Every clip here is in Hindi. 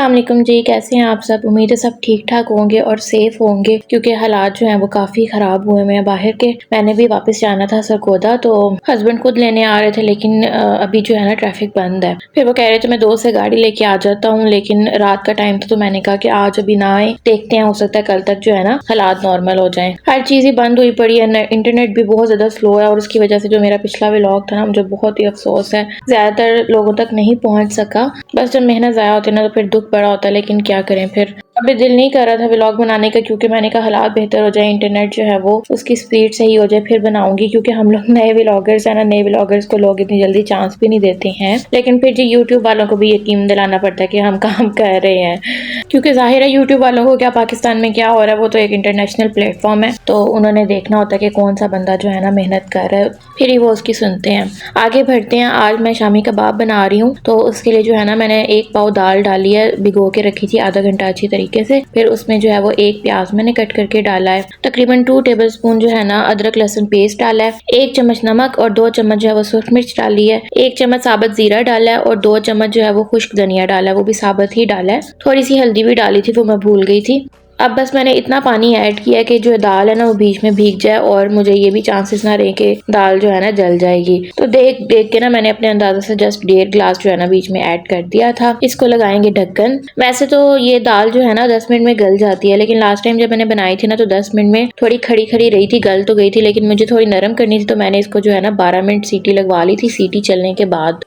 अस्सलाम वालेकुम जी, कैसे हैं आप सब। उम्मीद है सब ठीक ठाक होंगे और सेफ होंगे क्योंकि हालात जो हैं वो काफ़ी ख़राब हुए हैं बाहर के। मैंने भी वापस जाना था सरगोदा, तो हस्बैंड खुद लेने आ रहे थे, लेकिन अभी जो है ना ट्रैफिक बंद है। फिर वो कह रहे थे मैं 2 से गाड़ी लेके आ जाता हूँ, लेकिन रात का टाइम था तो मैंने कहा कि आज अभी ना आए, देखते हैं, हो सकता है कल तक जो है ना हालात नॉर्मल हो जाए। हर चीज़ ही बंद हुई पड़ी है, इंटरनेट भी बहुत ज़्यादा स्लो है और उसकी वजह से जो मेरा पिछला व्लॉग था ना, मुझे बहुत ही अफसोस है, ज़्यादातर लोगों तक नहीं पहुँच सका। बस जब मेहनत ज़ाया होती है ना तो फिर दुख बड़ा होता है, लेकिन क्या करें। फिर अभी दिल नहीं कर रहा था व्लॉग बनाने का क्योंकि मैंने कहा हालात बेहतर हो जाए, इंटरनेट जो है वो उसकी स्पीड सही हो जाए, फिर बनाऊंगी। क्योंकि हम लोग नए व्लॉगर्स हैं ना, नए व्लॉगर्स को लोग इतनी जल्दी चांस भी नहीं देते हैं, लेकिन फिर जी यूट्यूब वालों को भी यकीन दिलाना पड़ता है कि हम काम कर रहे हैं। क्योंकि जाहिर है यूट्यूब वालों को क्या पाकिस्तान में क्या हो रहा है, वो तो एक इंटरनेशनल प्लेटफॉर्म है, तो उन्होंने देखना होता है कि कौन सा बंदा जो है ना मेहनत कर रहा है, फिर ही वो उसकी सुनते हैं। आगे बढ़ते हैं। आज मैं शामी कबाब बना रही हूँ, तो उसके लिए जो है ना मैंने 1 पाव दाल डाली है, भिगो के रखी थी आधा घंटा अच्छी तरीके से। फिर उसमें जो है वो 1 प्याज मैंने कट करके डाला है, तकरीबन 2 टेबलस्पून जो है ना अदरक लहसुन पेस्ट डाला है, 1 चम्मच नमक और 2 चम्मच जो है वो सुर्ख मिर्च डाली है, 1 चम्मच साबुत जीरा डाला है और 2 चम्मच जो है वो खुश्क धनिया डाला है, वो भी साबुत ही डाला है। थोड़ी सी हल्दी भी डाली थी, वो मैं भूल गई थी। अब बस मैंने इतना पानी ऐड किया कि जो दाल है ना वो बीच में भीग जाए और मुझे ये भी चांसेस ना रहे कि दाल जो है ना जल जाएगी। तो देख देख के ना मैंने अपने अंदाजे से जस्ट 1.5 गिलास जो है ना बीच में ऐड कर दिया था। इसको लगाएंगे ढक्कन। वैसे तो ये दाल जो है ना 10 मिनट में गल जाती है, लेकिन लास्ट टाइम जब मैंने बनाई थी ना तो 10 मिनट में थोड़ी खड़ी खड़ी रही थी, गल तो गई थी, लेकिन मुझे थोड़ी नरम करनी थी, तो मैंने इसको जो है ना 12 मिनट सीटी लगवा ली थी। सीटी चलने के बाद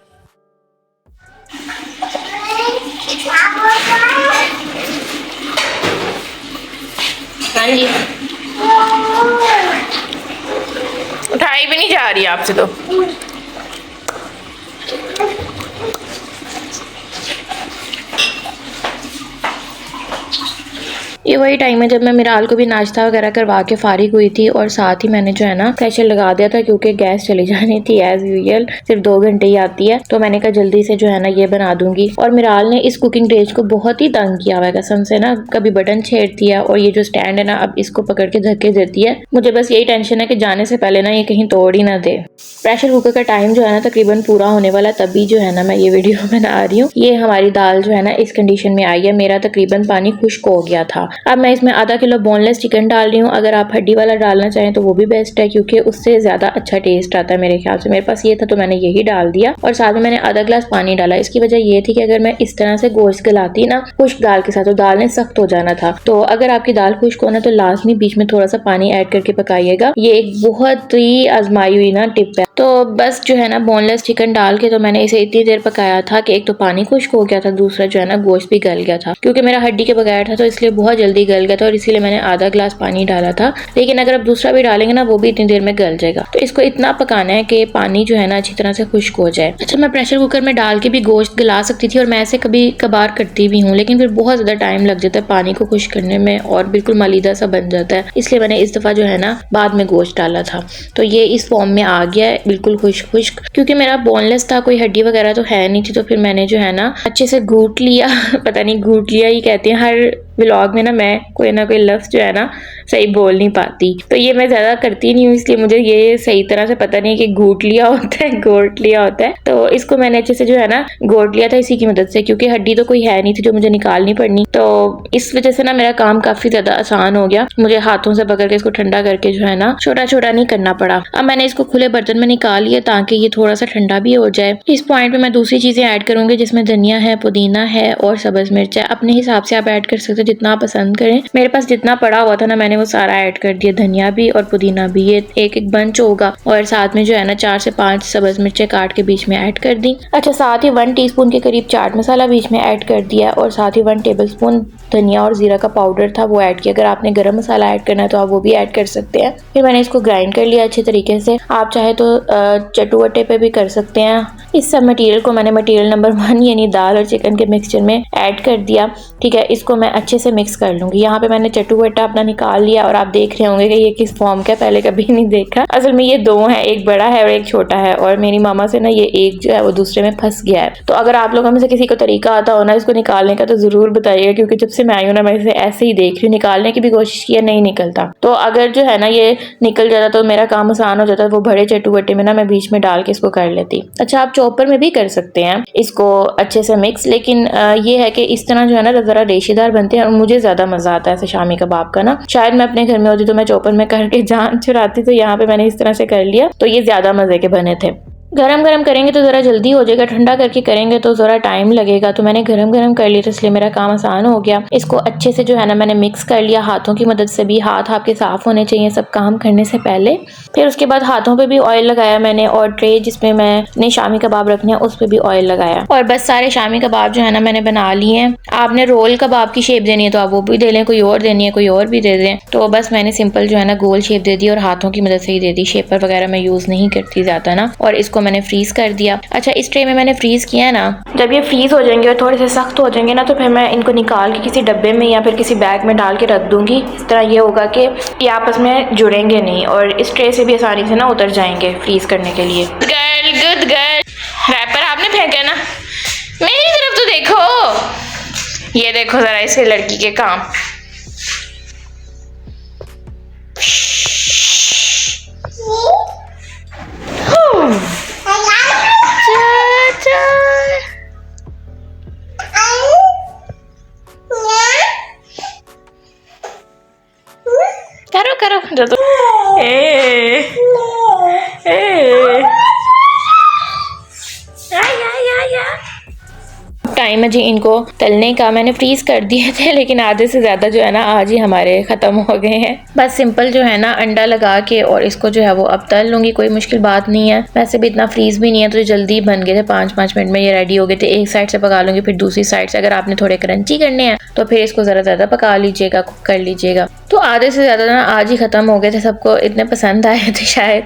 हाँ जी, उठाई भी नहीं जा रही आपसे तो। ये वही टाइम है जब मैं मिराल को भी नाश्ता वगैरह करवा के फारिग हुई थी और साथ ही मैंने जो है ना प्रेशर लगा दिया था क्योंकि गैस चली जानी थी एज यूजुअल, सिर्फ 2 घंटे ही आती है, तो मैंने कहा जल्दी से जो है ना ये बना दूंगी। और मिराल ने इस कुकिंग रेंज को बहुत ही तंग किया हुआ है कसम से ना, कभी बटन छेड़ती है और ये जो स्टैंड है ना अब इसको पकड़ के धक्के देती है। मुझे बस यही टेंशन है कि जाने से पहले ना ये कहीं तोड़ ही ना दे। प्रेशर कुकर का टाइम जो है ना तकरीबन पूरा होने वाला, तभी जो है ना मैं ये वीडियो बना रही हूँ। ये हमारी दाल जो है ना इस कंडीशन में आई है, मेरा तकरीबन पानी खुश्क हो गया था। अब मैं इसमें आधा किलो बोनलेस चिकन डाल रही हूँ। अगर आप हड्डी वाला डालना चाहें तो वो भी बेस्ट है क्योंकि उससे ज्यादा अच्छा टेस्ट आता है मेरे ख्याल से। मेरे पास ये था तो मैंने यही डाल दिया और साथ में मैंने आधा गिलास पानी डाला। इसकी वजह ये थी कि अगर मैं इस तरह से गोश्त गलाती ना खुश्क दाल के साथ तो दाल ने सख्त हो जाना था। तो अगर आपकी दाल खुश्क होना तो लाजमी बीच में थोड़ा सा पानी ऐड करके पकाइएगा। ये एक बहुत ही आजमाई हुई ना टिप है। तो बस जो है ना बोनलेस चिकन डाल के तो मैंने इसे इतनी देर पकाया था कि एक तो पानी खुश्क हो गया था, दूसरा जो है ना गोश्त भी गल गया था। क्योंकि मेरा हड्डी के बगैर था तो इसलिए बहुत जल्दी गल गया था और इसीलिए मैंने आधा गिलास पानी डाला था। लेकिन अगर आप दूसरा भी डालेंगे ना वो भी इतनी देर में गल जाएगा। तो इसको इतना पकाना है कि पानी जो है ना अच्छी तरह से खुश्क हो जाए। अच्छा, मैं प्रेशर कुकर में डाल के भी गोश्त गला सकती थी और मैं ऐसे कभी कभार करती भी हूँ, लेकिन फिर बहुत ज्यादा टाइम लग जाता है पानी को खुश्क करने में और बिल्कुल मलीदा सा बन जाता है, इसलिए मैंने इस दफा जो है ना बाद में गोश्त डाला था। तो ये इस फॉर्म में आ गया है बिल्कुल खुश्क खुश्क। क्योंकि मेरा बोनलेस था, कोई हड्डी वगैरह तो है नहीं थी, तो फिर मैंने जो है ना अच्छे से घूट लिया पता नहीं घूट लिया ही कहते हैं, हर व्लॉग में ना कोई लफ्ज जो है ना सही बोल नहीं पाती, तो ये मैं ज्यादा करती नहीं हूँ, इसलिए मुझे ये सही तरह से पता नहीं कि घूट लिया होता है घोट लिया होता है। तो इसको मैंने अच्छे से जो है ना घोट लिया था इसी की मदद से, क्योंकि हड्डी तो कोई है नहीं थी जो मुझे निकालनी पड़नी, तो इस वजह से ना मेरा काम काफी ज्यादा आसान हो गया। मुझे हाथों से पकड़ के इसको ठंडा करके जो है ना छोटा छोटा नहीं करना पड़ा। अब मैंने इसको खुले बर्तन में निकाल लिया ताकि ये थोड़ा सा ठंडा भी हो जाए। इस पॉइंट पे मैं दूसरी चीजें ऐड करूंगी जिसमें धनिया है, पुदीना है और सब्ज मिर्च है। अपने हिसाब से आप ऐड कर सकते हो जितना आप पसंद करें। मेरे पास जितना पड़ा हुआ था ना मैंने वो सारा ऐड कर दिया, धनिया भी और पुदीना भी, ये एक एक बंच होगा। और साथ में जो है ना 4 से 5 सब्ज मिर्चें काट के बीच में ऐड कर दी। अच्छा, साथ ही 1 टीस्पून के करीब चाट मसाला बीच में ऐड कर दिया और साथ ही 1 टेबलस्पून धनिया और जीरा का पाउडर था वो ऐड किया। अगर आपने गरम मसाला ऐड करना है तो आप वो भी ऐड कर सकते हैं। फिर मैंने इसको ग्राइंड कर लिया अच्छे तरीके से। आप चाहे तो चटुवटे पे भी कर सकते हैं। इस सब मटेरियल को मैंने मटेरियल नंबर 1 यानी दाल और चिकन के मिक्सचर में ऐड कर दिया। ठीक है, इसको मैं अच्छे से मिक्स कर लूंगी। यहाँ पे मैंने चटुवटा अपना निकाल लिया और आप देख रहे होंगे कि ये किस फॉर्म का, पहले कभी नहीं देखा। असल में ये दो है, एक बड़ा है और एक छोटा है, और मेरी मामा से ना ये एक जो है वो दूसरे में फंस गया है। तो अगर आप लोगों में से किसी को तरीका आता हो ना इसको निकालने का तो जरूर बताइएगा, क्योंकि जब से मैं आई हूँ ना मैं इसे ऐसे ही देख रही हूँ, निकालने की भी कोशिश की नहीं निकलता। तो अगर जो है ना ये निकल जाता तो मेरा काम आसान हो जाता। वो बड़े चटुवटे में ना मैं बीच में डाल के इसको कर लेती। अच्छा, आप चॉपर में भी कर सकते हैं इसको अच्छे से मिक्स, लेकिन ये है कि इस तरह जो है ना जरा रेशेदार बनते हैं और मुझे ज्यादा मजा आता है ऐसे शामी कबाब का ना। शायद मैं अपने घर में होती तो मैं चॉपर में करके जान चुराती, तो यहाँ पे मैंने इस तरह से कर लिया, तो ये ज्यादा मजे के बने थे। गरम गरम करेंगे तो ज़रा जल्दी हो जाएगा, ठंडा करके करेंगे तो ज़रा टाइम लगेगा। तो मैंने गरम गरम कर लिया, तो इसलिए मेरा काम आसान हो गया। इसको अच्छे से जो है ना मैंने मिक्स कर लिया हाथों की मदद से भी। हाथ आपके साफ़ होने चाहिए सब काम करने से पहले। फिर उसके बाद हाथों पे भी ऑयल लगाया मैंने, और ट्रे जिसमें मैंने शामी कबाब रखने हैं उस पर भी ऑयल लगाया। और बस सारे शामी कबाब जो है ना मैंने बना लिए हैं। आपने रोल कबाब की शेप देनी है तो आप वो भी दे लें, कोई और देनी है कोई और भी दे दें। तो बस मैंने सिंपल जो है ना गोल शेप दे दी और हाथों की मदद से ही दे दी। शेपर वगैरह मैं यूज़ नहीं करती ज़्यादा ना। और इसको मैंने फ्रीज़ कर दिया। अच्छा, इस ट्रे में मैंने फ्रीज़ किया है ना, जब ये फ्रीज़ हो जाएंगे और थोड़े से सख्त हो जाएंगे ना तो फिर मैं इनको निकाल के किसी डब्बे में या फिर किसी बैग में डाल के रख दूंगी। इस तरह ये होगा कि ये आपस में जुड़ेंगे नहीं और इस ट्रे से भी आसानी से ना उतर जाएंगे फ्रीज़ करने के लिए। Girl, good girl. रैपर आपने फेंका ना, मेरी तरफ तो देखो। ये देखो जरा इसे लड़की के काम। करो करो जो तो टाइम है जी इनको तलने का। मैंने फ्रीज कर दिए थे लेकिन आधे से ज्यादा जो है ना आज ही हमारे खत्म हो गए हैं। बस सिंपल जो है ना अंडा लगा के और इसको जो है वो अब तल लूंगी, कोई मुश्किल बात नहीं है। वैसे भी इतना फ्रीज भी नहीं है तो जल्दी बन गए थे, 5-5 मिनट में ये रेडी हो गए थे। एक साइड से पका लूंगी फिर दूसरी साइड से। अगर आपने थोड़े क्रंची करने हैं तो फिर इसको जरा ज्यादा पका लीजिएगा, कुक कर लीजिएगा। तो आधे से ज्यादा ना आज ही खत्म हो गए थे, सबको इतने पसंद आए थे शायद,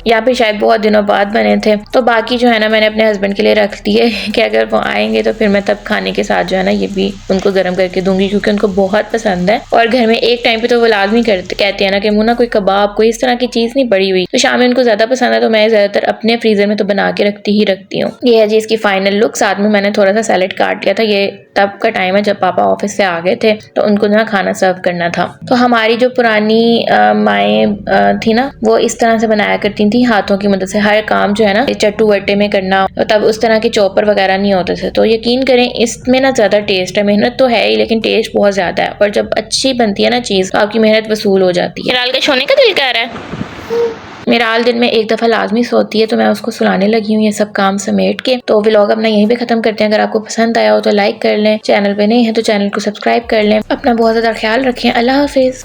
या फिर शायद बहुत दिनों बाद बने थे। तो बाकी जो है ना मैंने अपने हस्बैंड के लिए रख दिए कि अगर वो आएंगे तो फिर मैं तब खाने के साथ जो है ना ये भी उनको गर्म करके दूंगी, क्योंकि उनको बहुत पसंद है। और घर में एक टाइम पे तो वो लाजमी कहते हैं ना कि मुन्ना कोई कबाब कोई इस तरह की चीज नहीं पड़ी हुई, तो शाम में उनको ज्यादा पसंद है। तो मैं ज्यादातर अपने फ्रीजर में तो बना के रखती हूँ। ये है जी इसकी फाइनल लुक। साथ में मैंने थोड़ा सा सैलेड काट लिया था। ये तब का टाइम है जब पापा ऑफिस से आ गए थे तो उनको ना खाना सर्व करना था। तो हमारी जो पुरानी माएँ थी ना वो इस तरह से बनाया करती थी हाथों की मदद से। हर काम जो है ना चट्टू वट्टे में करना, तब उस तरह के चॉपर वगैरह नहीं होते थे। तो यकीन करें इसमें ना ज्यादा टेस्ट है, मेहनत तो है ही लेकिन टेस्ट बहुत ज्यादा है। और जब अच्छी बनती है ना चीज तो आपकी मेहनत वसूल हो जाती है। लाल का सोने का दिल कर रहा है। मेरा हाल दिन में एक दफ़ा लाजमी सोती है तो मैं उसको सुलाने लगी हूँ ये सब काम समेट के। तो व्लॉग अपना यहीं पे ख़त्म करते हैं। अगर आपको पसंद आया हो तो लाइक कर लें, चैनल पे नहीं है तो चैनल को सब्सक्राइब कर लें। अपना बहुत ज़्यादा ख्याल रखें। अल्लाह हाफिज़।